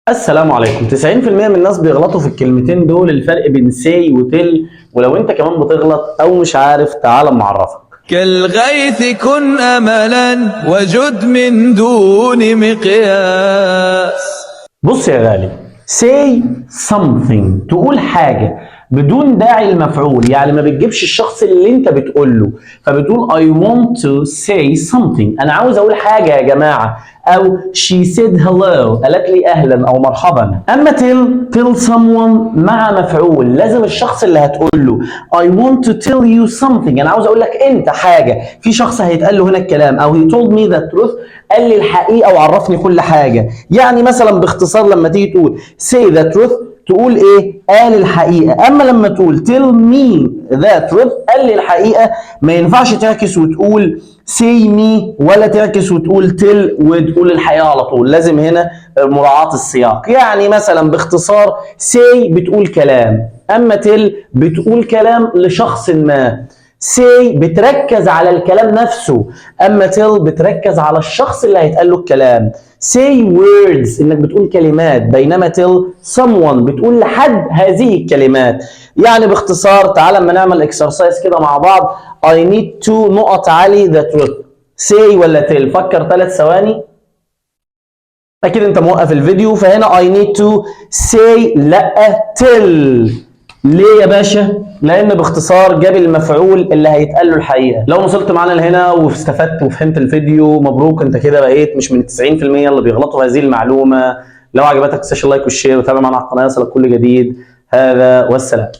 السلام عليكم. 90% من الناس بيغلطوا في الكلمتين دول، الفرق بين سي وتل. ولو انت كمان بتغلط او مش عارف تعال اما اعرفك. كالغيث كن املا وجد من دون مقياس. بص يا غالي، say something تقول حاجة بدون داعي المفعول، يعني ما بتجيبش الشخص اللي انت بتقول له، فبتقول I want to say something، انا عاوز اقول حاجة يا جماعة، او she said hello قالت لي اهلا او مرحبا. اما tell someone مع مفعول، لازم الشخص اللي هتقول له I want to tell you something، انا عاوز اقول لك انت حاجة، في شخص هيتقال له هنا الكلام، او he told me the truth قال لي الحقيقة وعرفني كل حاجة. يعني مثلا باختصار لما تيجي تقول say the truth تقول ايه؟ قال الحقيقة. اما لما تقول tell me the truth قال لي الحقيقة، ما ينفعش تعكس وتقول say me، ولا تعكس وتقول tell وتقول الحقيقة على طول، لازم هنا مراعاة السياق. يعني مثلا باختصار say بتقول كلام، اما tell بتقول كلام لشخص ما. say بتركز على الكلام نفسه، اما tell بتركز على الشخص اللي هيتقال له الكلام. say words انك بتقول كلمات، بينما tell someone بتقول لحد هذه الكلمات. يعني باختصار تعال اما نعمل اكسرسايز كده مع بعض. I need to نقط علي the truth، say ولا tell؟ فكر 3 ثواني. اكيد انت موقف الفيديو، فهنا I need to say لا tell. ليه يا باشا؟ لان باختصار جاب المفعول اللي هيتقال له الحقيقه. لو وصلت معانا لهنا واستفدت وفهمت الفيديو، مبروك، انت كده بقيت مش من ال 90% اللي بيغلطوا هذه المعلومه. لو عجبتك تنساش اللايك والشير وتابع معنا على القناه يصلك كل جديد. هذا والسلام.